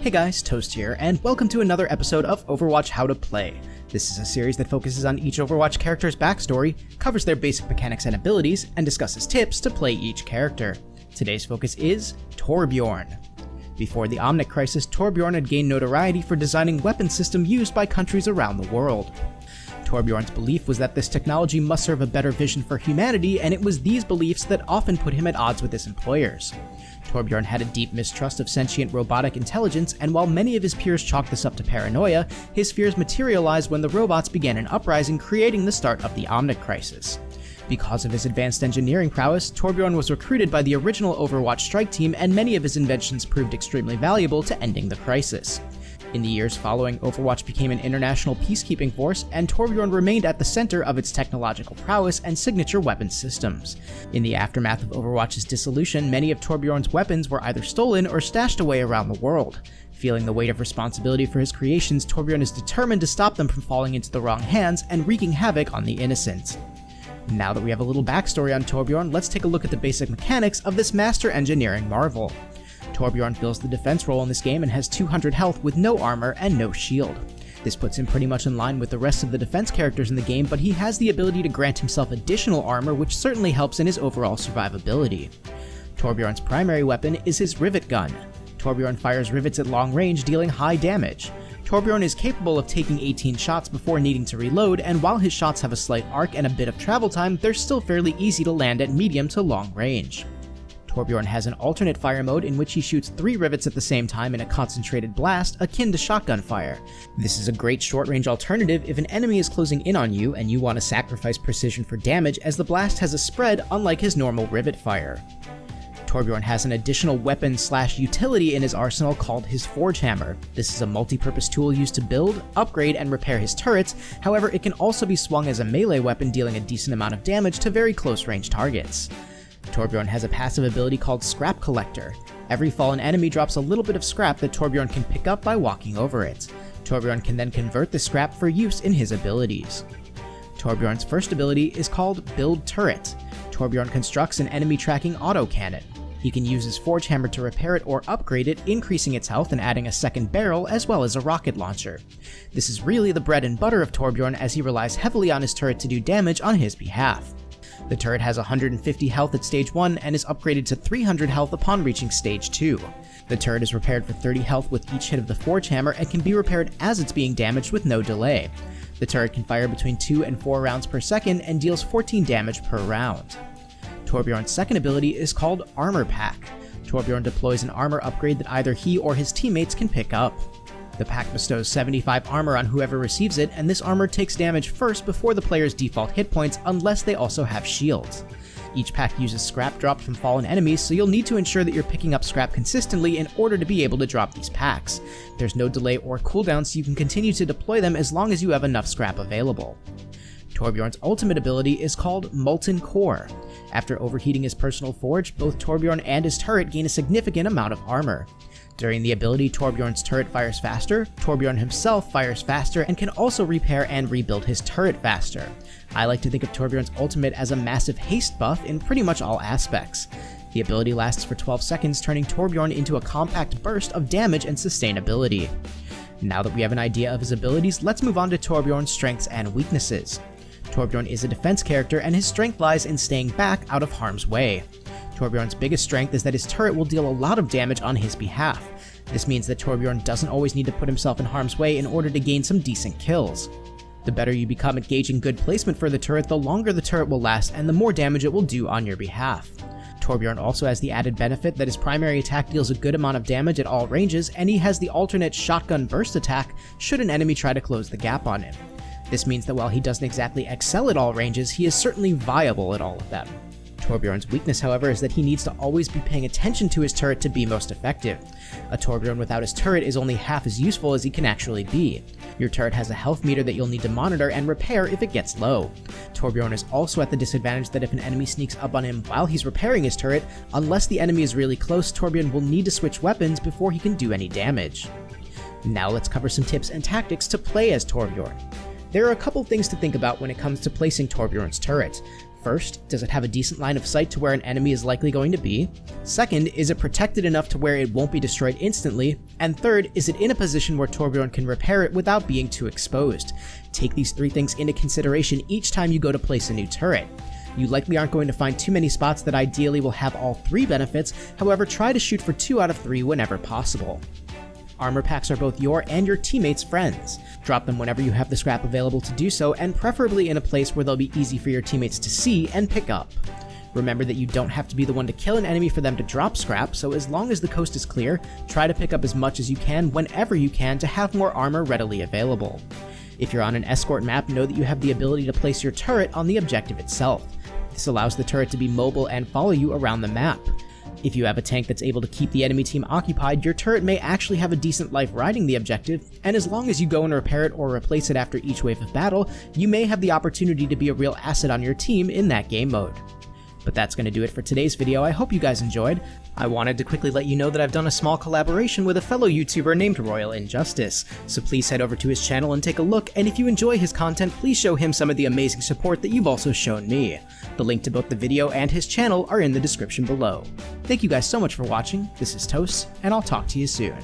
Hey guys, Toast here, and welcome to another episode of Overwatch How to Play. This is a series that focuses on each Overwatch character's backstory, covers their basic mechanics and abilities, and discusses tips to play each character. Today's focus is Torbjorn. Before the Omnic Crisis, Torbjorn had gained notoriety for designing weapon systems used by countries around the world. Torbjorn's belief was that this technology must serve a better vision for humanity, and it was these beliefs that often put him at odds with his employers. Torbjorn had a deep mistrust of sentient robotic intelligence, and while many of his peers chalked this up to paranoia, his fears materialized when the robots began an uprising, creating the start of the Omnic Crisis. Because of his advanced engineering prowess, Torbjorn was recruited by the original Overwatch strike team, and many of his inventions proved extremely valuable to ending the crisis. In the years following, Overwatch became an international peacekeeping force, and Torbjorn remained at the center of its technological prowess and signature weapon systems. In the aftermath of Overwatch's dissolution, many of Torbjorn's weapons were either stolen or stashed away around the world. Feeling the weight of responsibility for his creations, Torbjorn is determined to stop them from falling into the wrong hands and wreaking havoc on the innocent. Now that we have a little backstory on Torbjorn, let's take a look at the basic mechanics of this master engineering marvel. Torbjorn fills the defense role in this game and has 200 health with no armor and no shield. This puts him pretty much in line with the rest of the defense characters in the game, but he has the ability to grant himself additional armor, which certainly helps in his overall survivability. Torbjorn's primary weapon is his rivet gun. Torbjorn fires rivets at long range, dealing high damage. Torbjorn is capable of taking 18 shots before needing to reload, and while his shots have a slight arc and a bit of travel time, they're still fairly easy to land at medium to long range. Torbjorn has an alternate fire mode in which he shoots 3 rivets at the same time in a concentrated blast akin to shotgun fire. This is a great short-range alternative if an enemy is closing in on you and you want to sacrifice precision for damage, as the blast has a spread unlike his normal rivet fire. Torbjorn has an additional weapon/utility in his arsenal called his Forge Hammer. This is a multi-purpose tool used to build, upgrade, and repair his turrets. However, it can also be swung as a melee weapon, dealing a decent amount of damage to very close-range targets. Torbjorn has a passive ability called Scrap Collector. Every fallen enemy drops a little bit of scrap that Torbjorn can pick up by walking over it. Torbjorn can then convert the scrap for use in his abilities. Torbjorn's first ability is called Build Turret. Torbjorn constructs an enemy tracking autocannon. He can use his Forge Hammer to repair it or upgrade it, increasing its health and adding a second barrel as well as a rocket launcher. This is really the bread and butter of Torbjorn, as he relies heavily on his turret to do damage on his behalf. The turret has 150 health at stage 1 and is upgraded to 300 health upon reaching stage 2. The turret is repaired for 30 health with each hit of the Forge Hammer and can be repaired as it's being damaged with no delay. The turret can fire between 2 and 4 rounds per second and deals 14 damage per round. Torbjorn's second ability is called Armor Pack. Torbjorn deploys an armor upgrade that either he or his teammates can pick up. The pack bestows 75 armor on whoever receives it, and this armor takes damage first before the player's default hit points unless they also have shields. Each pack uses scrap dropped from fallen enemies, so you'll need to ensure that you're picking up scrap consistently in order to be able to drop these packs. There's no delay or cooldown, so you can continue to deploy them as long as you have enough scrap available. Torbjorn's ultimate ability is called Molten Core. After overheating his personal forge, both Torbjorn and his turret gain a significant amount of armor. During the ability, Torbjorn's turret fires faster, Torbjorn himself fires faster, and can also repair and rebuild his turret faster. I like to think of Torbjorn's ultimate as a massive haste buff in pretty much all aspects. The ability lasts for 12 seconds, turning Torbjorn into a compact burst of damage and sustainability. Now that we have an idea of his abilities, let's move on to Torbjorn's strengths and weaknesses. Torbjorn is a defense character, and his strength lies in staying back out of harm's way. Torbjorn's biggest strength is that his turret will deal a lot of damage on his behalf. This means that Torbjorn doesn't always need to put himself in harm's way in order to gain some decent kills. The better you become at gauging good placement for the turret, the longer the turret will last and the more damage it will do on your behalf. Torbjorn also has the added benefit that his primary attack deals a good amount of damage at all ranges, and he has the alternate shotgun burst attack should an enemy try to close the gap on him. This means that while he doesn't exactly excel at all ranges, he is certainly viable at all of them. Torbjorn's weakness, however, is that he needs to always be paying attention to his turret to be most effective. A Torbjorn without his turret is only half as useful as he can actually be. Your turret has a health meter that you'll need to monitor and repair if it gets low. Torbjorn is also at the disadvantage that if an enemy sneaks up on him while he's repairing his turret, unless the enemy is really close, Torbjorn will need to switch weapons before he can do any damage. Now let's cover some tips and tactics to play as Torbjorn. There are a couple things to think about when it comes to placing Torbjorn's turret. First, does it have a decent line of sight to where an enemy is likely going to be? Second, is it protected enough to where it won't be destroyed instantly? And third, is it in a position where Torbjorn can repair it without being too exposed? Take these 3 things into consideration each time you go to place a new turret. You likely aren't going to find too many spots that ideally will have all 3 benefits, however try to shoot for 2 out of 3 whenever possible. Armor packs are both your and your teammates' friends. Drop them whenever you have the scrap available to do so, and preferably in a place where they'll be easy for your teammates to see and pick up. Remember that you don't have to be the one to kill an enemy for them to drop scrap, so as long as the coast is clear, try to pick up as much as you can whenever you can to have more armor readily available. If you're on an escort map, know that you have the ability to place your turret on the objective itself. This allows the turret to be mobile and follow you around the map. If you have a tank that's able to keep the enemy team occupied, your turret may actually have a decent life riding the objective, and as long as you go and repair it or replace it after each wave of battle, you may have the opportunity to be a real asset on your team in that game mode. But that's going to do it for today's video. I hope you guys enjoyed. I wanted to quickly let you know that I've done a small collaboration with a fellow YouTuber named Royal Injustice, so please head over to his channel and take a look, and if you enjoy his content, please show him some of the amazing support that you've also shown me. The link to both the video and his channel are in the description below. Thank you guys so much for watching, this is Toast, and I'll talk to you soon.